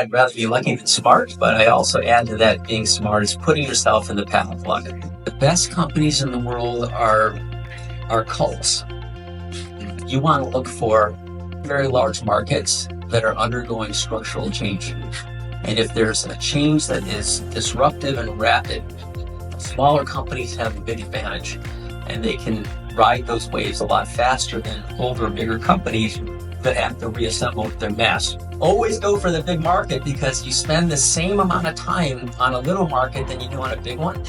I'd rather be lucky than smart, but I also add to that being smart is putting yourself in the path of luck. The best companies in the world are cults. You want to look for very large markets that are undergoing structural change. And if there's a change that is disruptive and rapid, smaller companies have a big advantage, and they can ride those waves a lot faster than older, bigger companies that have to reassemble their mass. Always go for the big market because you spend the same amount of time on a little market than you do on a big one.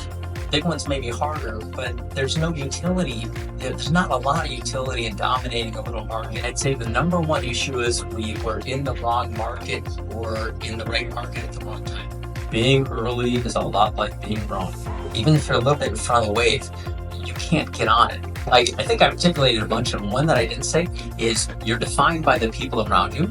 Big ones may be harder, but there's no utility. There's not a lot of utility in dominating a little market. I'd say the number one issue is we were in the wrong market or in the right market at the wrong time. Being early is a lot like being wrong. Even if you're a little bit in front of the wave, you can't get on it. I think I articulated a bunch of them. One that I didn't say is you're defined by the people around you.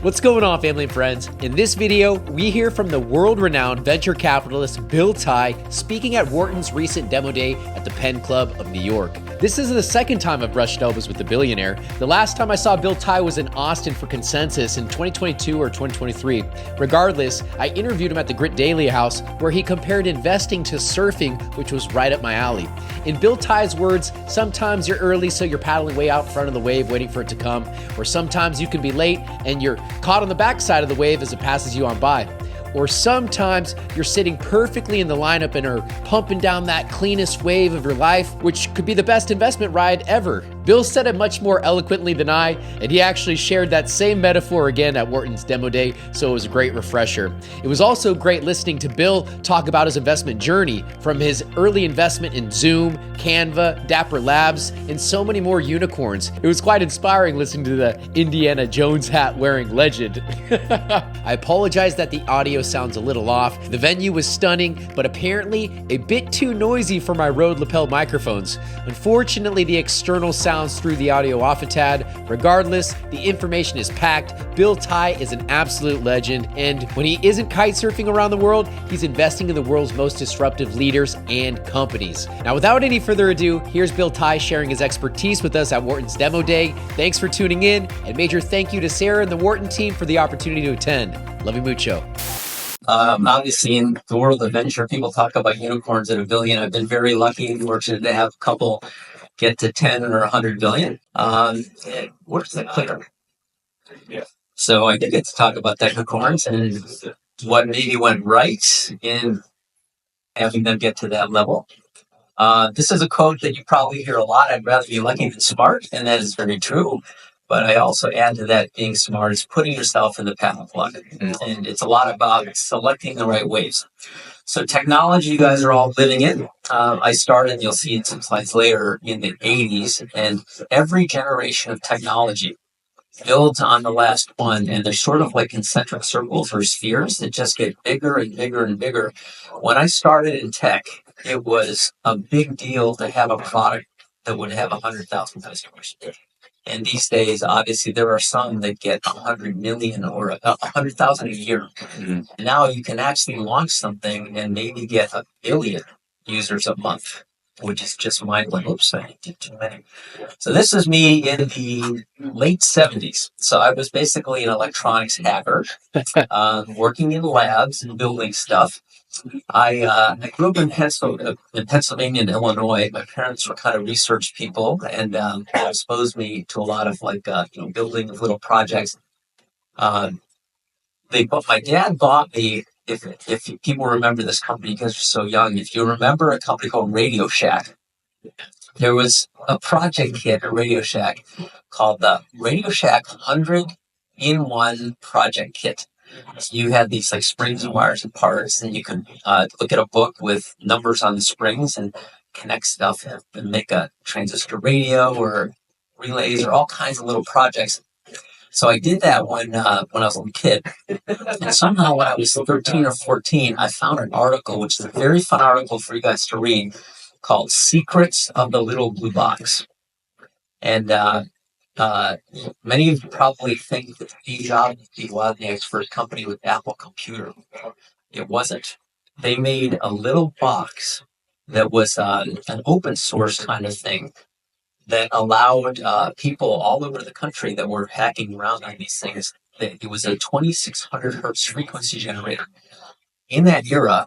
What's going on, family and friends? In this video, we hear from the world-renowned venture capitalist Bill Tai speaking at Wharton's recent demo day at the Penn Club of New York. This isn't the second time I've brushed elbows with the billionaire. The last time I saw Bill Tai was in Austin for Consensus in 2022 or 2023. Regardless, I interviewed him at the Grit Daily House where he compared investing to surfing, which was right up my alley. In Bill Tai's words, sometimes you're early so you're paddling way out front of the wave waiting for it to come, or sometimes you can be late and you're caught on the backside of the wave as it passes you on by. Or sometimes you're sitting perfectly in the lineup and are pumping down that cleanest wave of your life, which could be the best investment ride ever. Bill said it much more eloquently than I, and he actually shared that same metaphor again at Wharton's demo day, so it was a great refresher. It was also great listening to Bill talk about his investment journey, from his early investment in Zoom, Canva, Dapper Labs, and so many more unicorns. It was quite inspiring listening to the Indiana Jones hat wearing legend. I apologize that the audio sounds a little off. The venue was stunning, but apparently a bit too noisy for my Rode lapel microphones. Unfortunately, the external sounds threw the audio off a tad. Regardless, the information is packed. Bill Tai is an absolute legend, and when he isn't kite surfing around the world, he's investing in the world's most disruptive leaders and companies. Now, without any further ado, here's Bill Tai sharing his expertise with us at Wharton's demo day. Thanks for tuning in, and major thank you to Sarah and the Wharton team for the opportunity to attend. Love you mucho. Obviously, in the world of venture, people talk about unicorns at $1 billion. I've been very lucky and fortunate to have a couple get to 10 or 100 billion. Where's that clicker? Yeah. So I did get to talk about the unicorns and what maybe went right in having them get to that level. This is a quote that you probably hear a lot. I'd rather be lucky than smart, and that is very true. But I also add to that being smart is putting yourself in the path of luck. And it's a lot about selecting the right waves. So technology, you guys are all living in. I started, you'll see in some slides later, in the 80s. And every generation of technology builds on the last one. And they're sort of like concentric circles or spheres that just get bigger and bigger and bigger. When I started in tech, it was a big deal to have a product that would have 100,000 customers. And these days, obviously, there are some that get 100 million or 100,000 a year. Mm-hmm. Now you can actually launch something and maybe get 1 billion users a month, which is just mind-blowing. Oops, I did too many. So this is me in the late 70s. So I was basically an electronics hacker, working in labs and building stuff. I grew up in Pennsylvania and Illinois. My parents were kind of research people, and they exposed me to a lot of building of little projects. My dad bought me. If people remember this company because you're so young, if you remember a company called Radio Shack, there was a project kit at Radio Shack called the Radio Shack 100-in-1 project kit. So you had these like springs and wires and parts, and you could look at a book with numbers on the springs and connect stuff and make a transistor radio or relays or all kinds of little projects. So I did that when I was a little kid. And somehow when I was 13 or 14, I found an article, which is a very fun article for you guys to read, called Secrets of the Little Blue Box. And many of you probably think that Steve Jobs would be Wozniak's first company with Apple Computer. It wasn't. They made a little box that was an open source kind of thing that allowed people all over the country that were hacking around on these things It was a 2600 hertz frequency generator. In that era,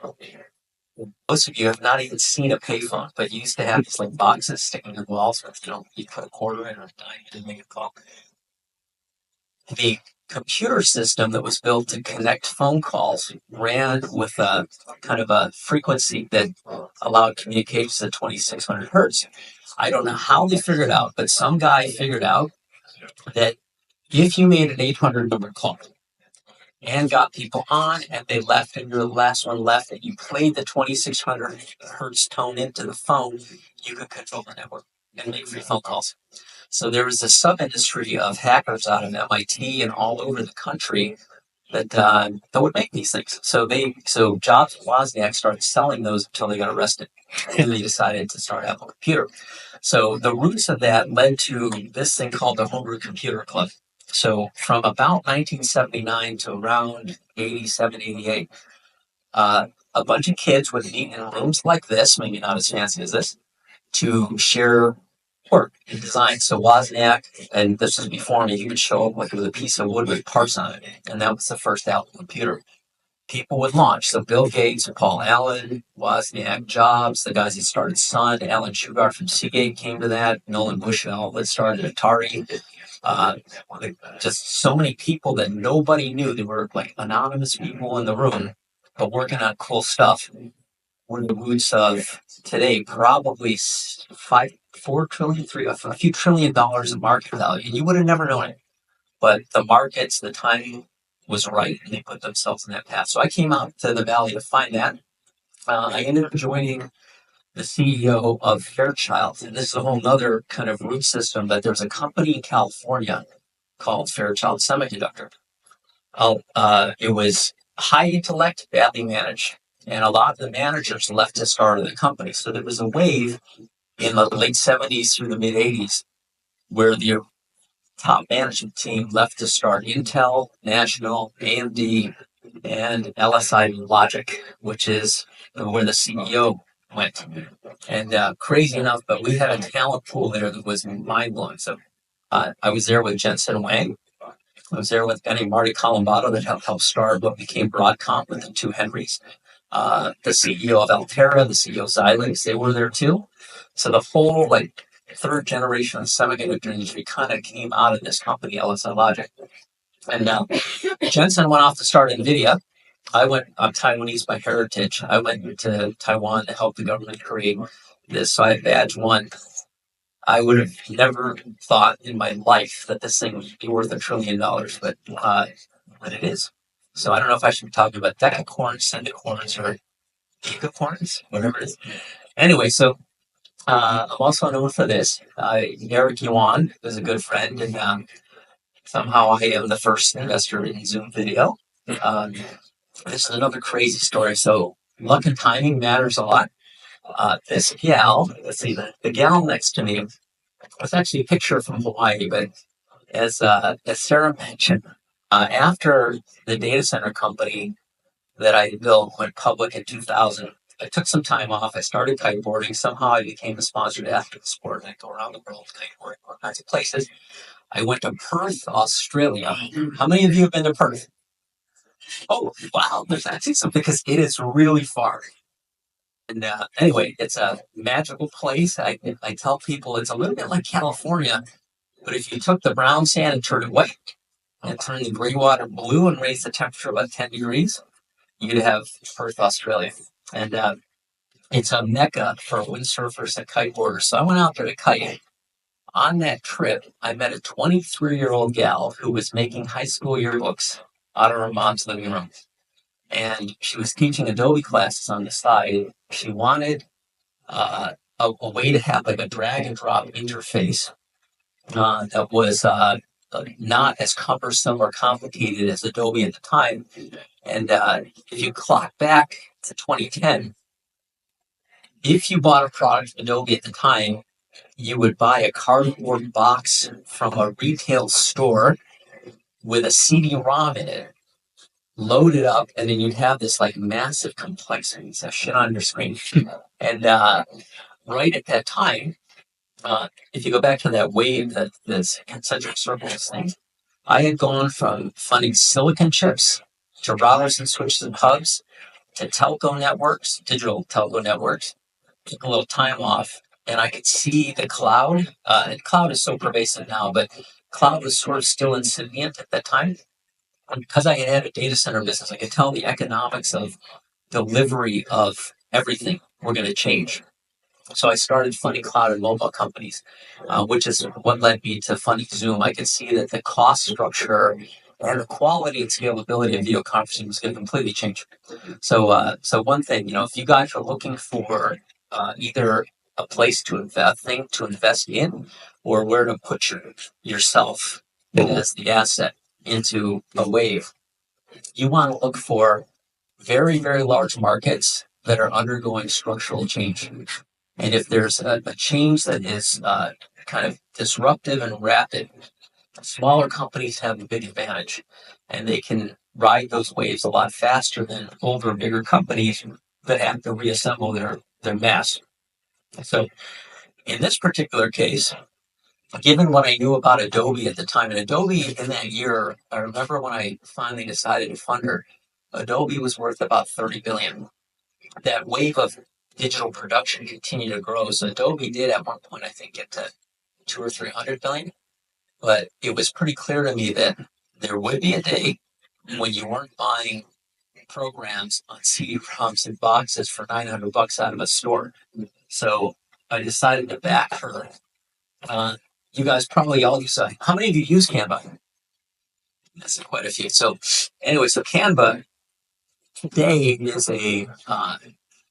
most of you have not even seen a payphone, but you used to have these like boxes sticking in the walls with, you put a quarter in or a dime to make a call. The computer system that was built to connect phone calls ran with a kind of a frequency that allowed communications at 2600 hertz. I don't know how they figured it out, but some guy figured out that if you made an 800 number call and got people on and they left and you're the last one left and you played the 2600 hertz tone into the phone, you could control the network and make free phone calls. So there was a sub-industry of hackers out of MIT and all over the country that would make these things. So Jobs and Wozniak started selling those until they got arrested, and they decided to start Apple Computer. So the roots of that led to this thing called the Homebrew Computer Club. So from about 1979 to around 87, 88, a bunch of kids would meet in rooms like this, maybe not as fancy as this, to share work and design. So Wozniak, and this was before me, he would show up like with a piece of wood with parts on it. And that was the first Apple computer. People would launch. So Bill Gates, Paul Allen, Wozniak, Jobs, the guys that started Sun, Alan Sugar from Seagate came to that, Nolan Bushnell that started Atari. Just so many people that nobody knew. They were like anonymous people in the room, but working on cool stuff. One of the roots of today, probably a few trillion dollars in market value. And you would have never known it. But the markets, the timing was right, and they put themselves in that path. So I came out to the Valley to find that. I ended up joining the CEO of Fairchild. And this is a whole other kind of root system, but there's a company in California called Fairchild Semiconductor. It was high intellect, badly managed. And a lot of the managers left to start the company. So there was a wave in the late 70s through the mid 80s where the top management team left to start Intel, National, AMD, and LSI Logic, which is where the CEO went. And crazy enough, but we had a talent pool there that was mind-blowing. So I was there with Jensen Wang. I was there with Benny Marty Colombato that helped start what became Broadcom with the two Henrys. The CEO of Altera, the CEO of Xilinx, they were there too. So the whole third generation of semiconductor industry kind of came out of this company, LSI Logic. And Jensen went off to start NVIDIA. I'm Taiwanese by heritage. I went to Taiwan to help the government create this. So I had badge one. I would have never thought in my life that this thing would be worth $1 trillion, but it is. So I don't know if I should be talking about decacorns, centicorns, or gigacorns, whatever it is. Anyway, so I'm also known for this. Eric Yuan is a good friend, and somehow I am the first investor in Zoom video. This is another crazy story. So luck and timing matters a lot. This gal, let's see, the gal next to me was actually a picture from Hawaii, but as Sarah mentioned, after the data center company that I built went public in 2000, I took some time off. I started kiteboarding. Somehow I became a sponsored athlete sport. I go around the world kiteboarding, all kinds of places. I went to Perth, Australia. How many of you have been to Perth? Oh, wow. There's actually something because it is really far. And anyway, it's a magical place. I tell people it's a little bit like California, but if you took the brown sand and turned it white and turned the gray water blue and raised the temperature about 10 degrees, you'd have Perth, Australia. And it's a mecca for windsurfers and kiteboarders. So I went out there to kite. On that trip, I met a 23-year-old gal who was making high school yearbooks out of her mom's living room. And she was teaching Adobe classes on the side. She wanted a way to have like a drag and drop interface that was not as cumbersome or complicated as Adobe at the time. And if you clock back to 2010, if you bought a product from Adobe at the time, you would buy a cardboard box from a retail store with a CD-ROM in it, load it up, and then you'd have this like massive complexity. It's a shit on your screen. And right at that time, if you go back to that wave, that this concentric circles thing, I had gone from funding silicon chips to routers and switches and hubs to telco networks, digital telco networks. Took a little time off, and I could see the cloud. And cloud is so pervasive now, but cloud was sort of still incipient at that time. And because I had a data center business, I could tell the economics of delivery of everything were going to change. So I started funding cloud and mobile companies, which is what led me to funding Zoom. I could see that the cost structure and the quality and scalability of video conferencing was going to completely change. So one thing, if you guys are looking for either a place to invest, thing to invest in, or where to put yourself as the asset into a wave, you want to look for very, very large markets that are undergoing structural change. And if there's a change that is kind of disruptive and rapid, smaller companies have a big advantage, and they can ride those waves a lot faster than older, bigger companies that have to reassemble their mess. So in this particular case, given what I knew about Adobe at the time, and Adobe in that year, I remember when I finally decided to fund her, Adobe was worth about 30 billion. That wave of digital production continued to grow. So Adobe did at one point, I think, get to 200 or 300 billion. But it was pretty clear to me that there would be a day when you weren't buying programs on CD-ROMs and boxes for $900 out of a store. So I decided to back her. You guys probably all use. How many of you use Canva? That's quite a few. So anyway, so Canva today is a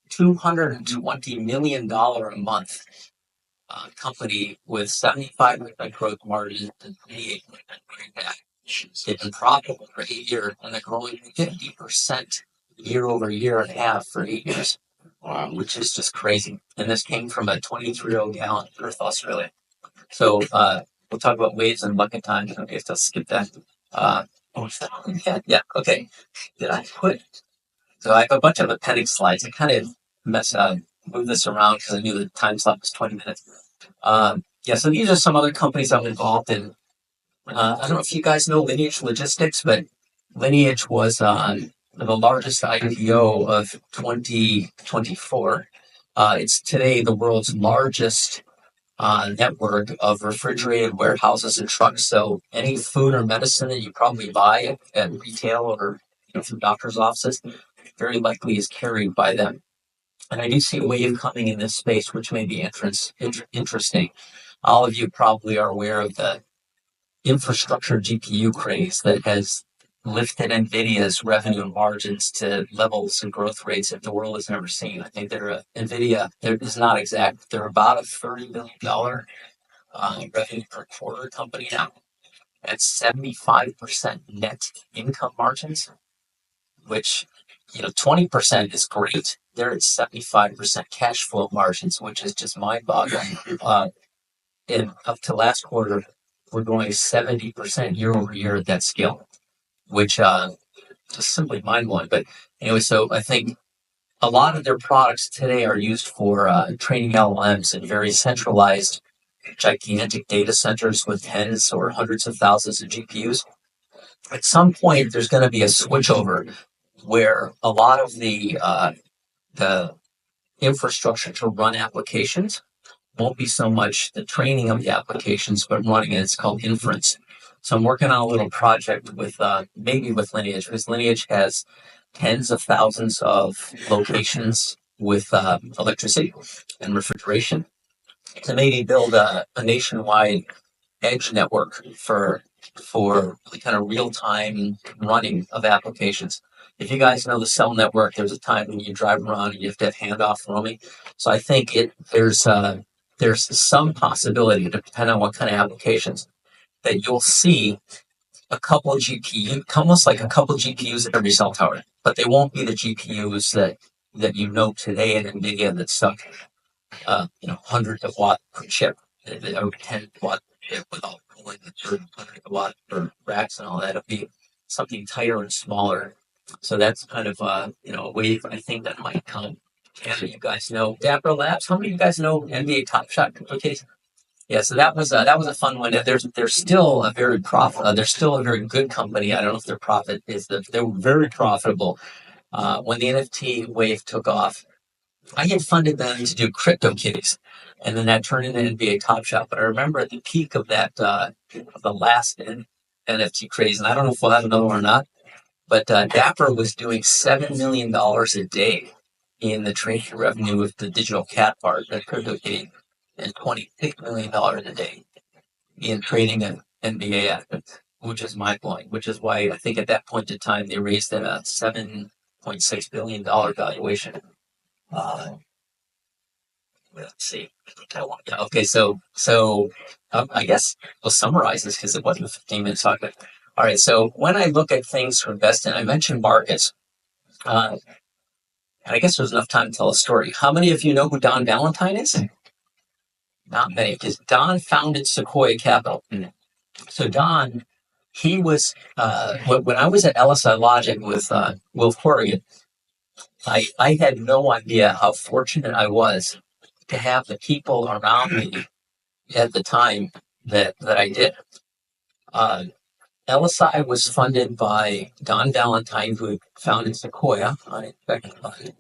$220 million a month company with 75% growth margins and 28% cash. They've been profitable for 8 years, and they're growing 50% year over year and a half for 8 years. Wow, which is just crazy. And this came from a 23-year-old gal in Perth, Australia. So we'll talk about waves and bucket time. Okay, so skip that. Yeah, okay. Did I put? So I have a bunch of appendix slides. I kind of move this around because I knew the time slot was 20 minutes. So these are some other companies I'm involved in. I don't know if you guys know Lineage Logistics, but Lineage was the largest IPO of 2024. It's today the world's largest network of refrigerated warehouses and trucks. So any food or medicine that you probably buy at retail or from doctor's offices, very likely is carried by them. And I do see a wave coming in this space, which may be interesting. All of you probably are aware of the infrastructure GPU craze that has lifted NVIDIA's revenue and margins to levels and growth rates that the world has never seen. I think NVIDIA is not exact. They're about a $30 billion revenue per quarter company now at 75% net income margins, which 20% is great. They're at 75% cash flow margins, which is just mind-boggling. And up to last quarter, we're going 70% year over year at that scale, which just simply mind-blowing. But anyway, so I think a lot of their products today are used for training LLMs in very centralized, gigantic data centers with tens or hundreds of thousands of GPUs. At some point, there's going to be a switchover where a lot of the infrastructure to run applications won't be so much the training of the applications, but running it. It's called inference. So I'm working on a little project with maybe with Lineage, because Lineage has tens of thousands of locations with electricity and refrigeration to maybe build a nationwide edge network for the kind of real-time running of applications. If you guys know the cell network, there's a time when you drive around and you have to have handoff roaming. So I think there's some possibility, depending on what kind of applications, that you'll see a couple of GPUs, almost like a couple of GPUs at every cell tower, but they won't be the GPUs that you know today at NVIDIA that suck, hundreds of watt per chip, or 10 watt chip without pulling the 100 watt per racks and all that. It'll be something tighter and smaller. So that's kind of a wave I think that might come. And you guys know Dapper Labs. How many of you guys know NBA Top Shot application? Yeah, so that was a fun one. There's still a very there's still a very good company. I don't know if their profit is they were very profitable when the NFT wave took off. I had funded them to do crypto kitties, and then that turned into NBA Top Shot. But I remember at the peak of that of the last NFT craze, and I don't know if we'll have another one or not. But Dapper was doing $7 million a day in the trading revenue with the digital cat part, the crypto kitty, and $26 million a day in trading an NBA assets, which is mind blowing. Which is why I think at that point in time they raised at a $7.6 billion valuation. Let's see. Okay, I guess we'll summarize this because it wasn't a 15-minute talk. But all right, so when I look at things to invest in, I mentioned markets. And I guess there's enough time to tell a story. How many of you know who Don Valentine is? Not many, because Don founded Sequoia Capital. So Don, he was when I was at LSI Logic with Will Corrigan, I had no idea how fortunate I was to have the people around me at the time that I did. LSI was funded by Don Valentine, who had founded Sequoia on Expected Fund,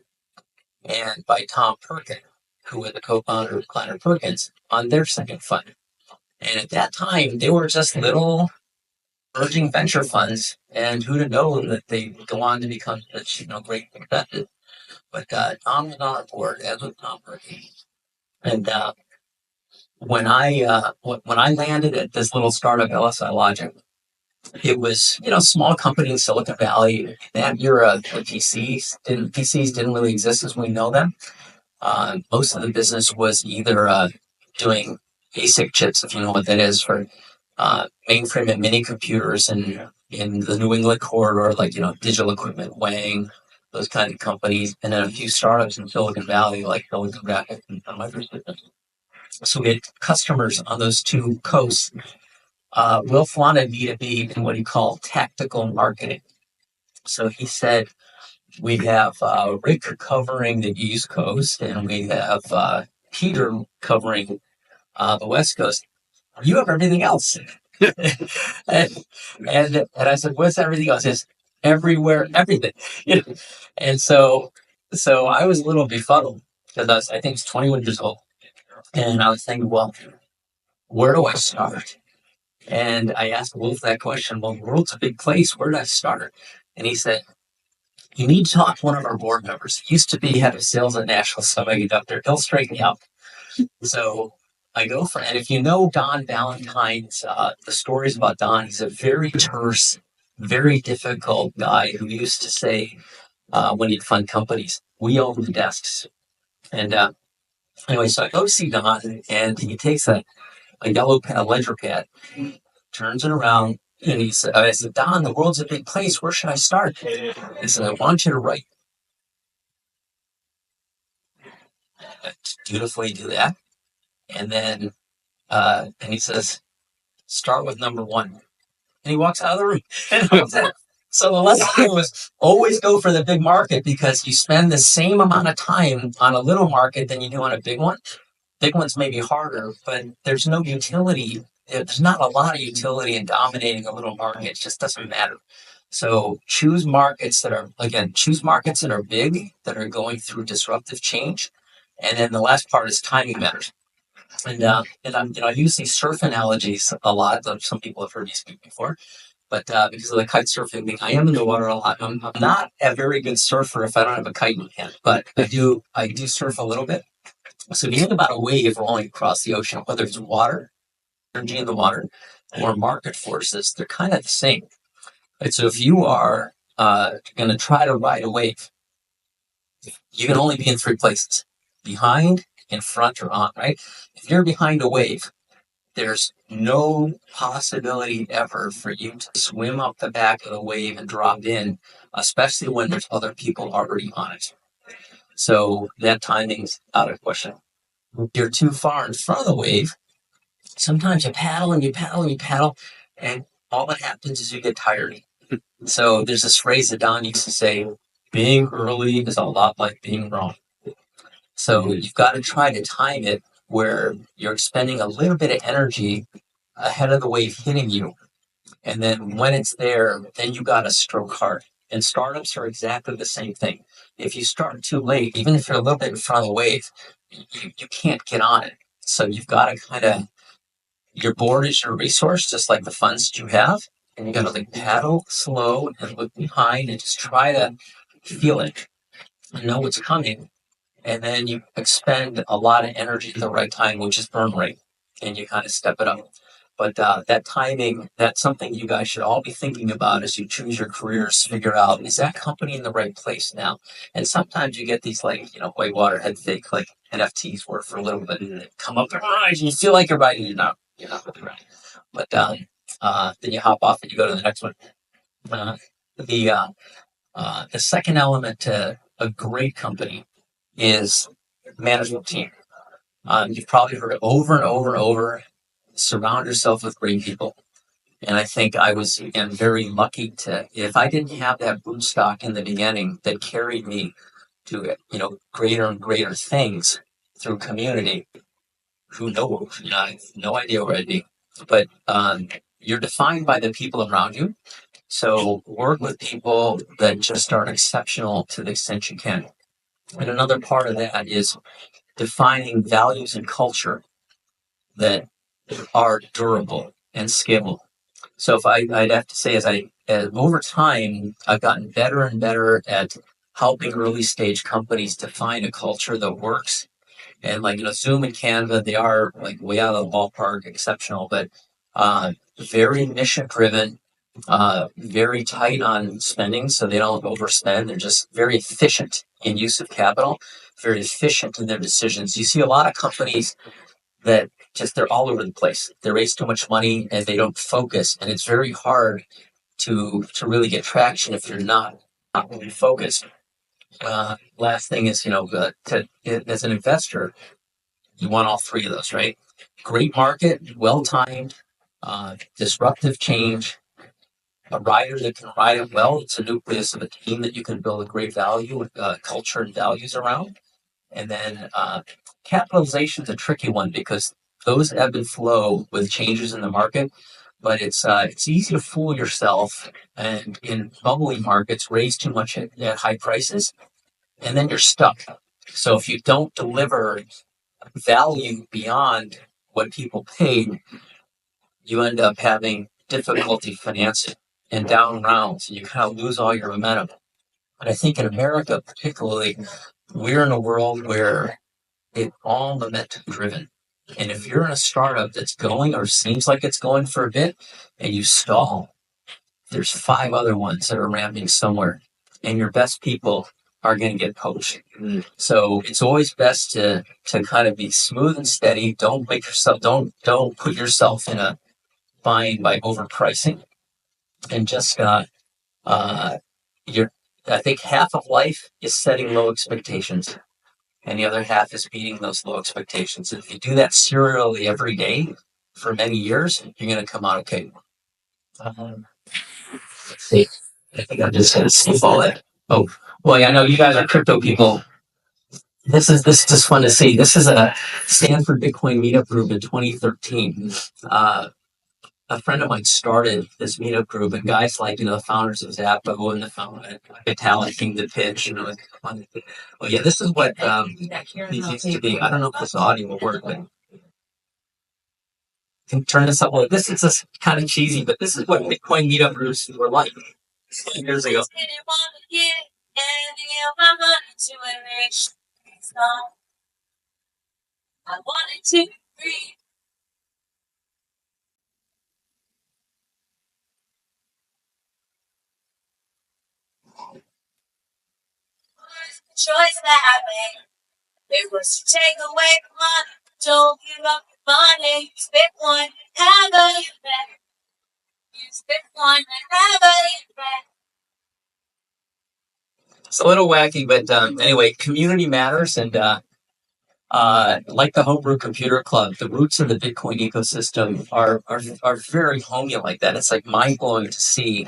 and by Tom Perkin, who was the co-founder of Kleiner Perkins on their second fund. And at that time, they were just little emerging venture funds, and who'd have known that they go on to become such great successes. But Tom was on our board, as was Tom Perkin. And when I landed at this little startup, LSI Logic, it was small company in Silicon Valley. That era, the PCs didn't really exist as we know them. Most of the business was either doing basic chips, if you know what that is, for mainframe and mini computers in the New England corridor, like Digital Equipment, Wang, those kind of companies, and then a few startups in Silicon Valley, like Silicon Graphics and Microsystems. So we had customers on those two coasts. Wilf wanted me to be in what he called tactical marketing. So he said, we have Rick covering the East Coast, and we have Peter covering the West Coast. You have everything else. and I said, what's everything else? It's everywhere, everything. And so I was a little befuddled because I think it's 21 years old. And I was thinking, well, where do I start? And I asked Wolf that question. Well, the world's a big place. Where do I start? And he said, you need to talk to one of our board members. He used to be head of sales at National Semiconductor. He'll straighten you out. So I go for it. And if you know Don Valentine's, the stories about Don, he's a very terse, very difficult guy who used to say when he'd fund companies, we own the desks. And anyway, so I go see Don, and he takes a yellow pad, a ledger pad, turns it around, and I said, Don, the world's a big place. Where should I start? He said, I want you to write. Dutifully do that. And then, and he says, start with number one. And he walks out of the room. And that was it. So the lesson was always go for the big market, because you spend the same amount of time on a little market than you do on a big one. Big ones may be harder, but there's no utility. There's not a lot of utility in dominating a little market. It just doesn't matter. So choose markets that are big, that are going through disruptive change. And then the last part is timing matters. And I use these surf analogies a lot. Some people have heard me speak before, but because of the kite surfing thing, I am in the water a lot. I'm not a very good surfer if I don't have a kite in hand, but I do surf a little bit. So if you think about a wave rolling across the ocean, whether it's water, energy in the water, or market forces, they're kind of the same. Right? So if you are going to try to ride a wave, you can only be in three places: behind, in front, or on, right? If you're behind a wave, there's no possibility ever for you to swim up the back of the wave and drop in, especially when there's other people already on it. So that timing's out of question. If you're too far in front of the wave, sometimes you paddle and you paddle and you paddle, and all that happens is you get tired. So there's this phrase that Don used to say, being early is a lot like being wrong. So you've got to try to time it where you're expending a little bit of energy ahead of the wave hitting you. And then when it's there, then you got to stroke hard. And startups are exactly the same thing. If you start too late, even if you're a little bit in front of the wave, you can't get on it. So you've got to kind of, your board is your resource, just like the funds that you have. And you got to like paddle slow and look behind and just try to feel it and know what's coming. And then you expend a lot of energy at the right time, which is burn rate, and you kind of step it up. But that timing, that's something you guys should all be thinking about as you choose your careers. Figure out, is that company in the right place now? And sometimes you get these like, whitewater head fake like NFTs where for a little bit and they come up and rise and you feel like you're right and you're not really right. But then you hop off and you go to the next one. Uh, the the second element to a great company is management team. You've probably heard it over and over and over. Surround yourself with great people. And I think I was, again, very lucky if I didn't have that boot stock in the beginning that carried me to, greater and greater things through community, who knows? I have no idea where I'd be. But you're defined by the people around you. So work with people that just are exceptional to the extent you can. And another part of that is defining values and culture that are durable and scalable. So if I'd have to say, as over time, I've gotten better and better at helping early stage companies define a culture that works. And like, Zoom and Canva, they are like way out of the ballpark, exceptional, but very mission driven, very tight on spending, so they don't overspend. They're just very efficient in use of capital, very efficient in their decisions. You see a lot of companies that they're all over the place. They raise too much money and they don't focus, and it's very hard to really get traction if you're not really focused. Last thing is, as an investor, you want all three of those, right? Great market, well timed, disruptive change, a rider that can ride it well. It's a nucleus of a team that you can build a great value, culture and values around. And then capitalization is a tricky one because those ebb and flow with changes in the market. But it's easy to fool yourself, and in bubbly markets, raise too much at high prices, and then you're stuck. So if you don't deliver value beyond what people paid, you end up having difficulty financing and down rounds, and you kind of lose all your momentum. And I think in America, particularly, we're in a world where it's all momentum driven. And if you're in a startup that's going or seems like it's going for a bit and you stall, there's 5 other ones that are ramping somewhere, and your best people are going to get poached. So it's always best to kind of be smooth and steady. Don't put yourself in a bind by overpricing, and just I think half of life is setting low expectations, and the other half is beating those low expectations. And if you do that serially every day for many years, you're going to come out okay. Let's see. I think I'm just going to skip all that. Oh, well, yeah, I know you guys are crypto people. This is just fun to see. This is a Stanford Bitcoin meetup group in 2013. A friend of mine started this meetup group, and guys like, the founders of Zappo and the founder Vitalik came to pitch, well, yeah, this is what these used to be. I don't know if this audio will work, but can turn this up. Well, this is just kind of cheesy, but this is what Bitcoin meetup groups were like 10 years ago. I wanted to breathe. Choice that I made. It was to take away money. Don't give up your money. Spit one, have a back. You spit one, have a back. It's a little wacky, but anyway, community matters, and like the Homebrew Computer Club, the roots of the Bitcoin ecosystem are very homey like that. It's like mind blowing to see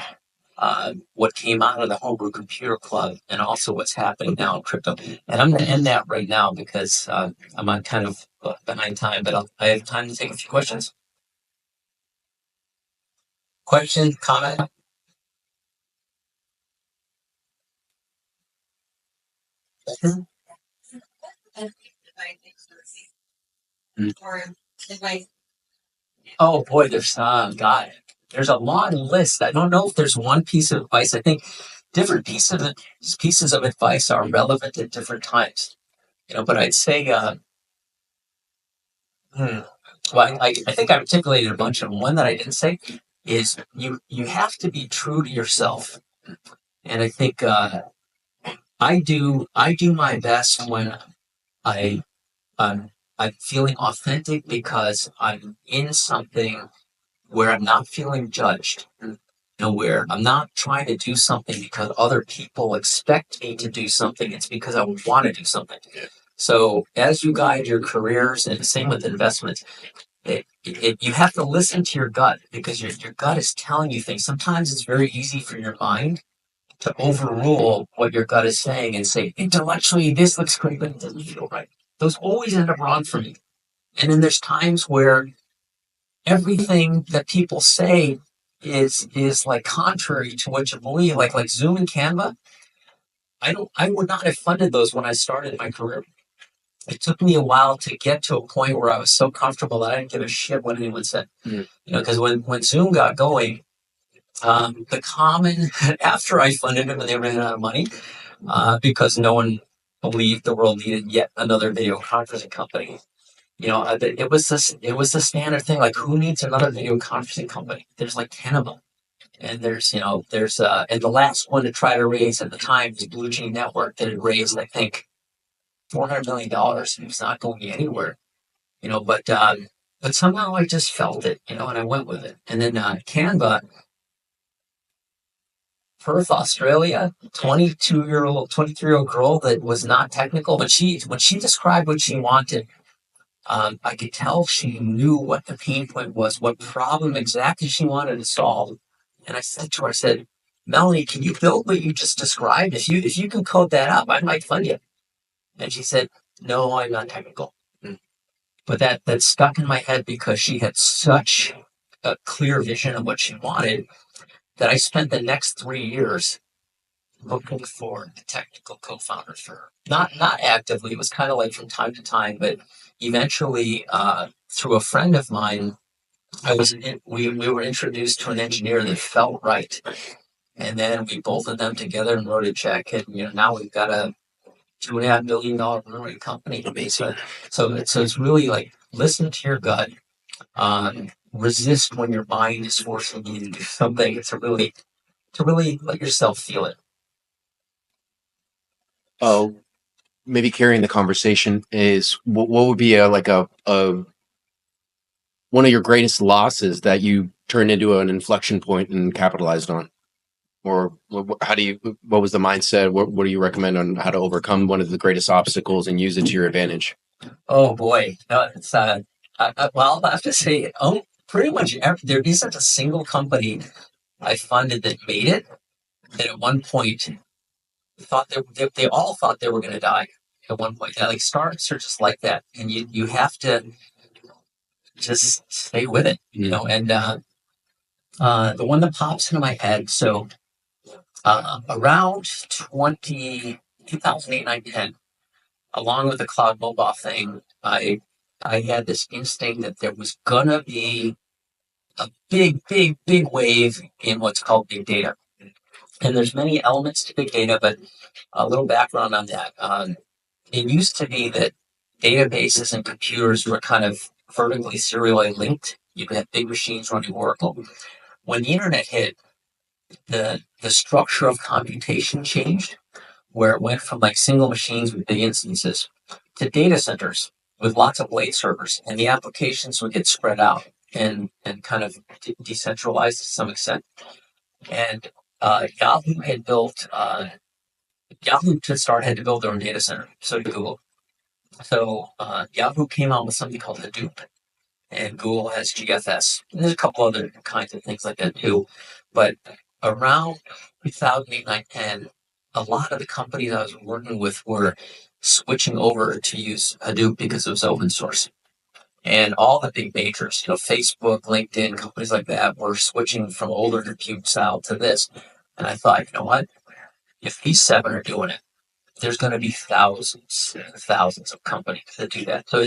what came out of the Homebrew Computer Club and also what's happening now in crypto. And I'm going to end that right now because I'm on kind of behind time, but I have time to take a few questions. Question, comment? Oh boy, there's God, there's a long list. I don't know if there's one piece of advice. I think different pieces of advice are relevant at different times. But I'd say, hmm, well, I think I articulated a bunch of them. One that I didn't say is you have to be true to yourself, and I think I do my best when I I'm feeling authentic because I'm in something where I'm not feeling judged. Where I'm not trying to do something because other people expect me to do something. It's because I want to do something. So as you guide your careers, and the same with investments, you have to listen to your gut because your gut is telling you things. Sometimes it's very easy for your mind to overrule what your gut is saying and say, intellectually, this looks great, but it doesn't feel right. Those always end up wrong for me. And then there's times where everything that people say is like contrary to what you believe, like Zoom and Canva. I would not have funded those when I started my career. It took me a while to get to a point where I was so comfortable that I didn't give a shit what anyone said. Because when Zoom got going, the common after I funded them and they ran out of money, because no one believed the world needed yet another video conferencing company. It was the standard thing. Like, who needs another video conferencing company? There's like 10 of them. And and the last one to try to raise at the time was Blue Jean Network that had raised, I think, $400 million. It was not going anywhere, but somehow I just felt it, and I went with it. And then Canva, Perth, Australia, 22-year-old, 23-year-old girl that was not technical, but when she described what she wanted, I could tell she knew what the pain point was, what problem exactly she wanted to solve. And I said to her, I said, Melanie, can you build what you just described? If you can code that up, I might fund you. And she said, no, I'm not technical. But that stuck in my head because she had such a clear vision of what she wanted that I spent the next 3 years looking for a technical co-founder for her. Not actively. It was kind of like from time to time, but eventually, through a friend of mine, we were introduced to an engineer that felt right, and then we bolted them together and wrote a check, and now we've got a $2.5 billion run rate company. So it's really like, listen to your gut, resist when your mind is forcing you to do something. To really let yourself feel it. Oh, maybe carrying the conversation is what would be a one of your greatest losses that you turned into an inflection point and capitalized on? Or what was the mindset? What do you recommend on how to overcome one of the greatest obstacles and use it to your advantage? Oh boy, no, it's well, I'll have to say, pretty much there isn't a single company I funded that made it. That at one point thought they all thought they were going to die. At one point, yeah, like startups are just like that, and you have to just stay with it, And the one that pops into my head, so around 2008, 9, 10, along with the cloud mobile thing, I had this instinct that there was gonna be a big, big, big wave in what's called big data. And there's many elements to big data, but a little background on that. It used to be that databases and computers were kind of vertically serially linked. You could have big machines running Oracle. When the internet hit, the structure of computation changed, where it went from like single machines with big instances to data centers with lots of blade servers, and the applications would get spread out and kind of decentralized to some extent. And Yahoo had built Yahoo to start had to build their own data center. So did Google. So Yahoo came out with something called Hadoop, and Google has GFS. And there's a couple other kinds of things like that too. But around 2008, 9, 10, a lot of the companies I was working with were switching over to use Hadoop because it was open source. And all the big majors, Facebook, LinkedIn, companies like that were switching from older compute style to this. And I thought, you know what? If these seven are doing it, there's going to be thousands and thousands of companies that do that. So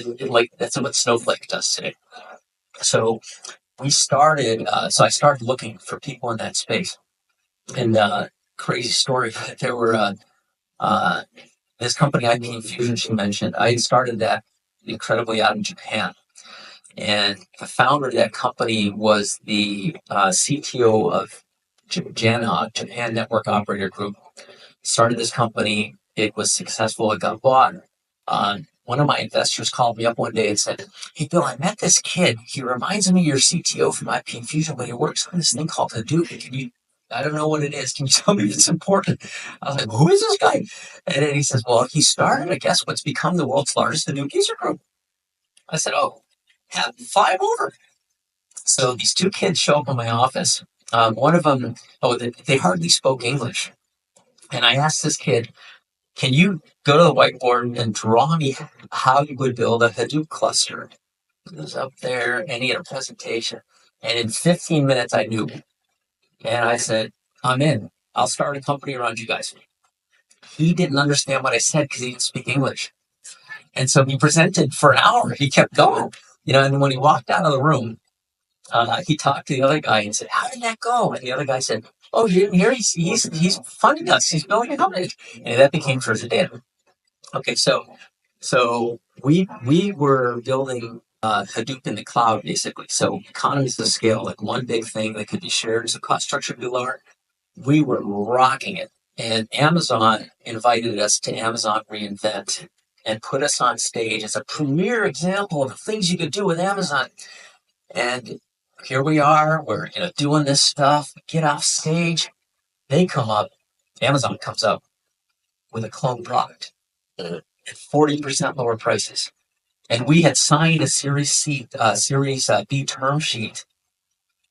that's what Snowflake does today. So we started, so I started looking for people in that space. And crazy story, there were this company, IP Fusion, she mentioned. I started that incredibly out in Japan. And the founder of that company was the CTO of Japan Network Operator Group. Started this company. It was successful. It got bought. One of my investors called me up one day and said, "Hey, Bill, I met this kid. He reminds me of your CTO from IP Fusion, but he works on this thing called Hadoop. I don't know what it is. Can you tell me if it's important?" I was like, "Who is this guy?" And then he says, "Well, he started, I guess, what's become the world's largest Hadoop user group." I said, "Oh, fly over." So these two kids show up in my office. One of them, they hardly spoke English. And I asked this kid, "Can you go to the whiteboard and draw me how you would build a Hadoop cluster?" He was up there and he had a presentation. And in 15 minutes, I knew. And I said, "I'm in. I'll start a company around you guys." He didn't understand what I said because he didn't speak English. And so he presented for an hour. He kept going. And when he walked out of the room, he talked to the other guy and said, "How did that go?" And the other guy said, "Oh, you didn't hear? He's funding us. He's building a company." And that became Trusted Data. Okay, so we were building Hadoop in the cloud, basically. So economies of scale, like one big thing that could be shared, so cost structure would be lower. We were rocking it. And Amazon invited us to Amazon reInvent and put us on stage as a premier example of the things you could do with Amazon. And here we are, we're doing this stuff, get off stage. They come up, Amazon comes up with a clone product at 40% lower prices. And we had signed a Series B term sheet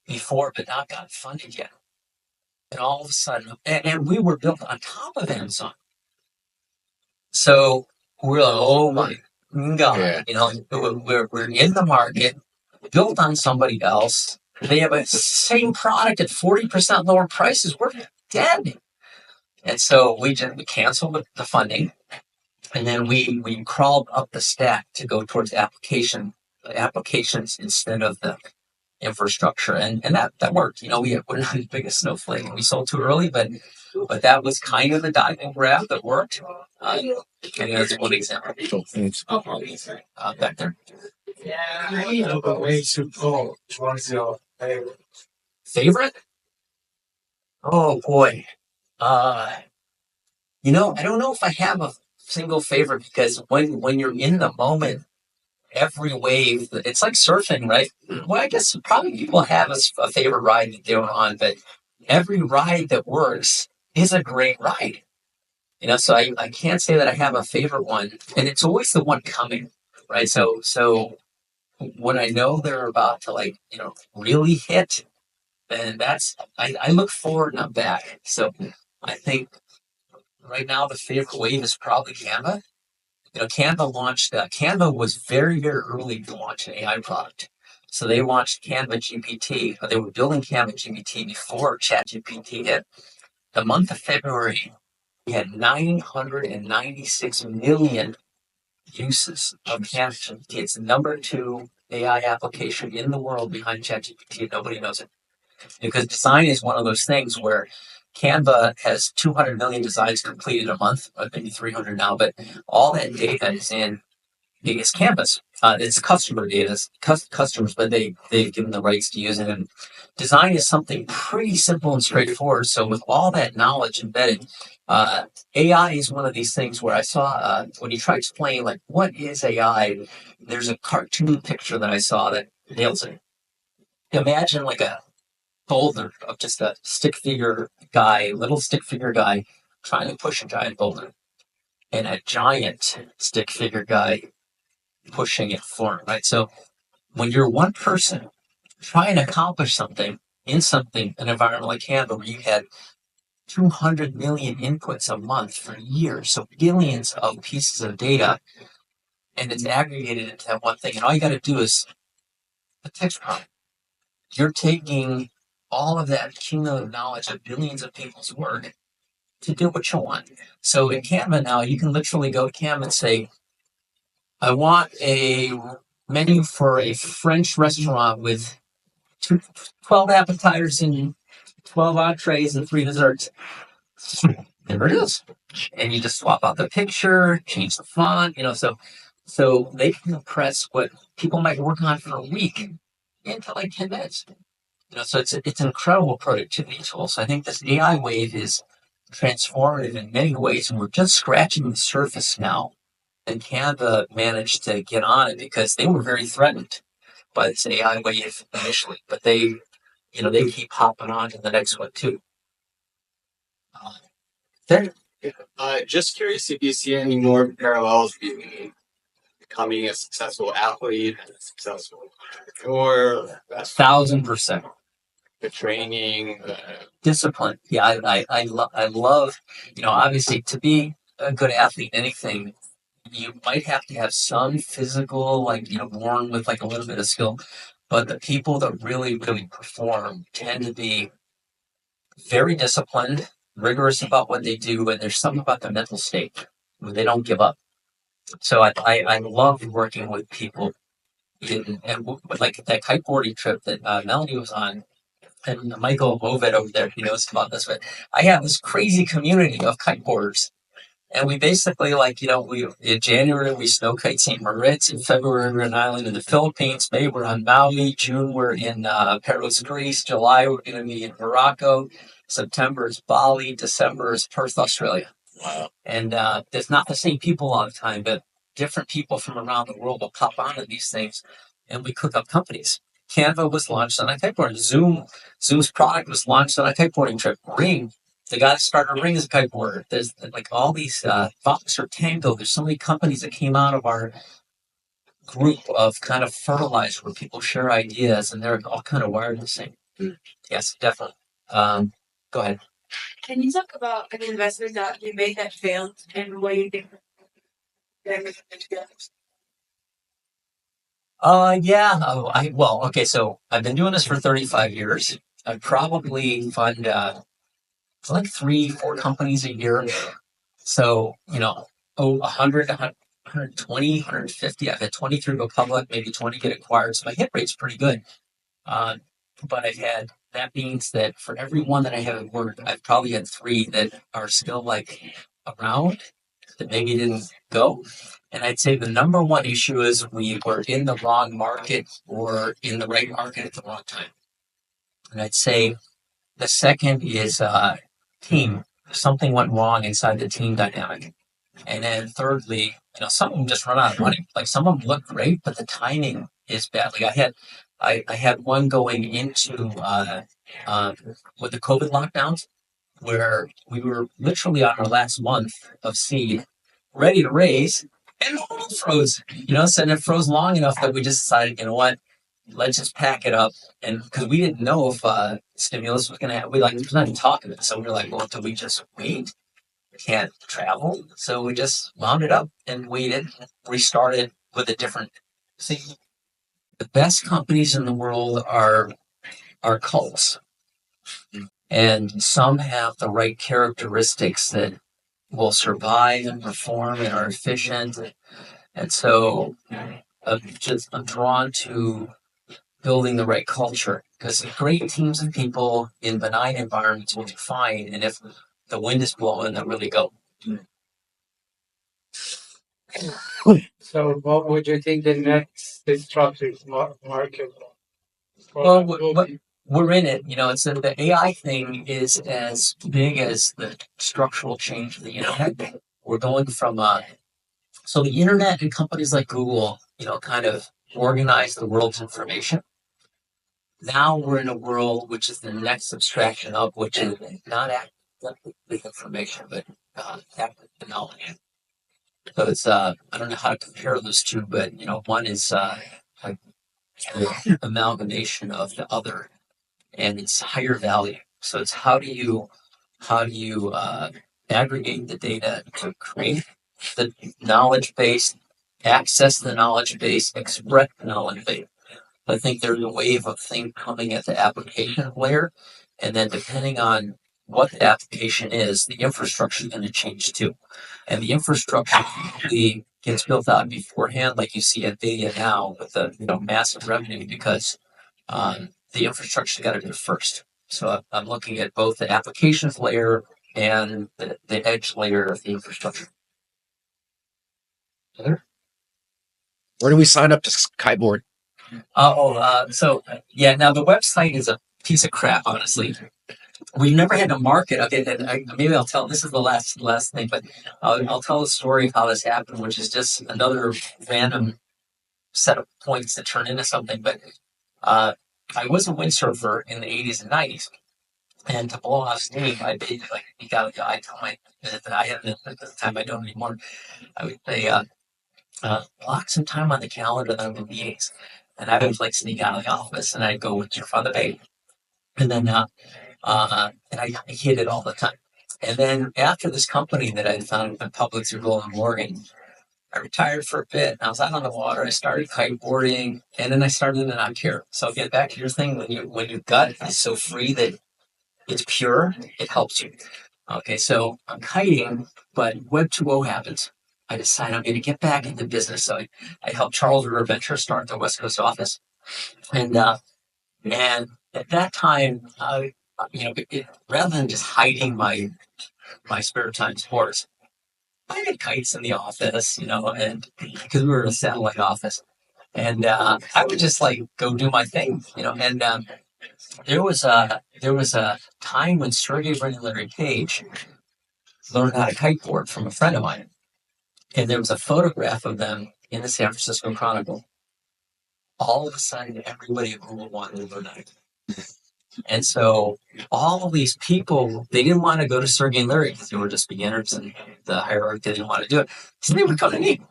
before, but not got funded yet. And all of a sudden, and we were built on top of Amazon. So we're like, oh my God, we're in the market, built on somebody else. They have a same product at 40% lower prices. We're dead. And so we canceled the funding. And then we crawled up the stack to go towards applications instead of the infrastructure, and that worked. We're not as big as Snowflake. We sold too early, but that was kind of the diamond grab that worked. And that's one example. Back there. What's your favorite? Oh boy. I don't know if I have a single favorite because when you're in the moment, every wave, it's like surfing, right? Well, I guess probably people have a favorite ride that they're on, but every ride that works is a great ride. So I can't say that I have a favorite one, and it's always the one coming, right? So when I know they're about to really hit, then I look forward, not back. So I think right now the favorite wave is probably Canva. Canva launched, Canva was very, very early to launch an AI product. So they launched Canva GPT. They were building Canva GPT before ChatGPT hit. The month of February, we had 996 million uses of Canva GPT. It's the number 2 AI application in the world behind ChatGPT. Nobody knows it. Because design is one of those things where Canva has 200 million designs completed a month, or maybe 300 now, but all that data is in it's Canvas. It's customer data, customers, but they've given the rights to use it. And design is something pretty simple and straightforward. So with all that knowledge embedded, AI is one of these things where I saw when you try to explain what is AI, there's a cartoon picture that I saw that nails it. Imagine a boulder of just a little stick figure guy trying to push a giant boulder, and a giant stick figure guy pushing it forward, right? So when you're one person trying to accomplish something in an environment like Canva where you had 200 million inputs a month for years, so billions of pieces of data, and it's aggregated into that one thing. And all you got to do is a text prompt. You're taking all of that cumulative knowledge of billions of people's work to do what you want. So in Canva now, you can literally go to Canva and say, I want a menu for a French restaurant with 12 appetizers and 12 entrees and 3 desserts. There it is. And you just swap out the picture, change the font, so they can compress what people might work on for a week into like 10 minutes. So it's an incredible productivity tool. So I think this AI wave is transformative in many ways, and we're just scratching the surface now. And Canva managed to get on it because they were very threatened by this AI wave initially, but they keep hopping on to the next one too. There. Just curious if you see any more parallels between becoming a successful athlete and a successful entrepreneur. 1,000%. The training, the discipline. Yeah, I love, obviously to be a good athlete in anything, you might have to have some physical, born with like a little bit of skill, but the people that really, really perform tend to be very disciplined, rigorous about what they do, and there's something about their mental state where they don't give up. So I love working with people and like that kiteboarding trip that Melanie was on. And Michael Ovid over there, he knows about this, but I have this crazy community of kiteboarders. And we basically, in January, we snow kite St. Moritz. In February, we're on an island in the Philippines. May, we're on Maui. June, we're in Paros, Greece. July, we're going to be in Morocco. September is Bali. December is Perth, Australia. wow. And there's not the same people all the time, but different people from around the world will pop onto these things, and we cook up companies. Canva was launched on a kiteboarding. Zoom's product was launched on a kiteboarding trip. Ring, the guy that started Ring is a kiteboarder. There's like all these Fox or Tango. There's so many companies that came out of our group of kind of fertilizer where people share ideas, and they're all kind of wired the same. Yes, definitely. Go ahead. Can you talk about an investment that you made that failed and what you think? Yeah. Okay. So I've been doing this for 35 years. I probably fund like 3-4 companies a year. So 100, 120, 150. I've had 23 go public, maybe 20 get acquired. So my hit rate's pretty good. But that means that for every one that I haven't worked, I've probably had 3 that are still like around that maybe didn't go. And I'd say the number one issue is we were in the wrong market or in the right market at the wrong time. And I'd say the second is team. Something went wrong inside the team dynamic. And then thirdly, some of them just run out of money. Like some of them look great, but the timing is bad. Like I had one going into with the COVID lockdowns where we were literally on our last month of seed, ready to raise, and the world froze. So it froze long enough that we just decided, you know what, let's just pack it up. And because we didn't know if stimulus was going to happen, there's not even talk of it. So we were like, well, do we just wait? We can't travel. So we just wound it up and waited, restarted with a different. See, the best companies in the world are cults. And some have the right characteristics that will survive and perform and are efficient. And so I'm drawn to building the right culture because great teams of people in benign environments will do fine. And if the wind is blowing, they'll really go. So, what would you think the next disruptive market? Well, we're in it. It's the AI thing is as big as the structural change of the internet. We're going from so the internet and companies like Google, kind of organize the world's information. Now we're in a world which is the next abstraction of which is not active information, but active knowledge. So it's I don't know how to compare those two, but one is like the amalgamation of the other, and it's higher value. So it's how do you how do you aggregate the data to create the knowledge base, access the knowledge base, express the knowledge base. I think there's a wave of things coming at the application layer, and then depending on what the application is, the infrastructure is going to change too. And the infrastructure usually gets built out beforehand, like you see at NVIDIA now with the massive revenue, because the infrastructure got to do first. So I'm looking at both the applications layer and the edge layer of the infrastructure. Where do we sign up to Kiteboard? Yeah. Now the website is a piece of crap, honestly. We've never had to market. Okay, then maybe I'll tell. This is the last thing, but I'll tell a story of how this happened, which is just another random set of points that turn into something. But I was a windsurfer in the 80s and 90s, and to blow off steam, I made like I tell my that I had at the time, I don't anymore. I would say block some time on the calendar that I'm in meetings, and I would like sneak out of the office and I'd go windsurf on the bay, and then and I hit it all the time. And then after this company that I founded in public through Golden Morgan, I retired for a bit. I was out on the water. I started kiteboarding, and then I started to not care. So get back to your thing, when your gut is so free that it's pure, it helps you. Okay, so I'm kiting, but Web 2.0 happens. I decide I'm going to get back into business. So I helped Charles River Venture start the West Coast office, and at that time, rather than just hiding my spare time sports, I had kites in the office, and because we were in a satellite office, and I would just like go do my thing, and there was a time when Sergey Brin and Larry Page learned how to kiteboard from a friend of mine, and there was a photograph of them in the San Francisco Chronicle. All of a sudden, everybody at Google wanted to learn how to. And so all of these people, they didn't want to go to Sergey and Larry because they were just beginners and the hierarchy didn't want to do it. So they would come to me.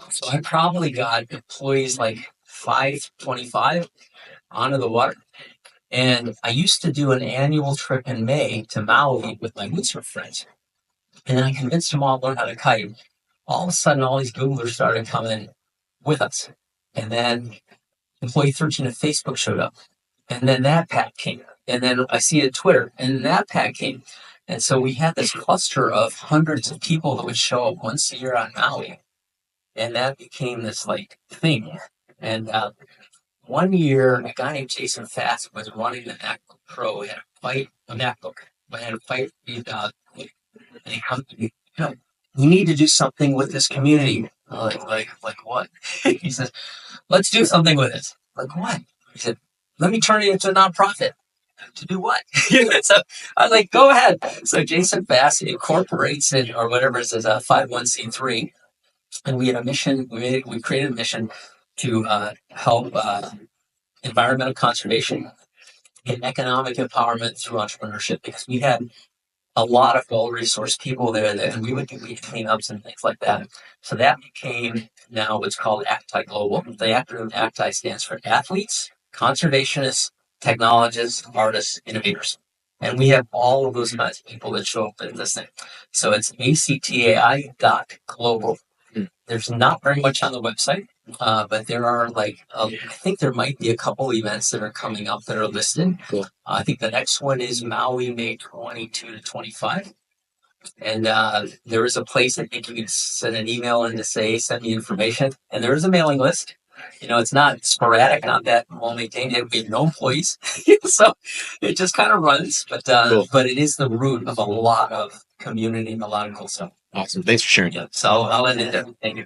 So I probably got employees like 525 onto the water. And I used to do an annual trip in May to Maui with my windsurf friends. And then I convinced them all to learn how to kite. All of a sudden, all these Googlers started coming with us. And then employee 13 at Facebook showed up. And then that pack came. And then I see it at Twitter. And that pack came. And so we had this cluster of hundreds of people that would show up once a year on Maui. And that became this like thing. And one year, a guy named Jason Fast was running the MacBook Pro. He had a fight, a MacBook. But had a fight. And he comes to me, we need to do something with this community. Like what? He says, let's do something with it. Like what? He said, let me turn it into a nonprofit. To do what? So I was like, go ahead. So Jason Bass incorporates it or whatever it says, 501c3. And we had a mission, we created a mission to help environmental conservation and economic empowerment through entrepreneurship, because we had a lot of well-resourced people there, and we would do cleanups and things like that. So that became now what's called ACTI Global. The acronym ACTI stands for Athletes, Conservationists, Technologists, Artists, Innovators. And we have all of those kinds of people that show up in this thing. So it's actai.global. There's not very much on the website, but there are I think there might be a couple events that are coming up that are listed. Cool. I think the next one is Maui, May 22 to 25. And there is a place I think you can send an email in to say, send me information. And there is a mailing list. It's not sporadic, not that well maintained. We have no employees. So it just kind of runs. But Cool. But it is the root of a lot of community and a lot of cool stuff. Awesome. Thanks for sharing. Yeah. So I'll end it there. Thank you.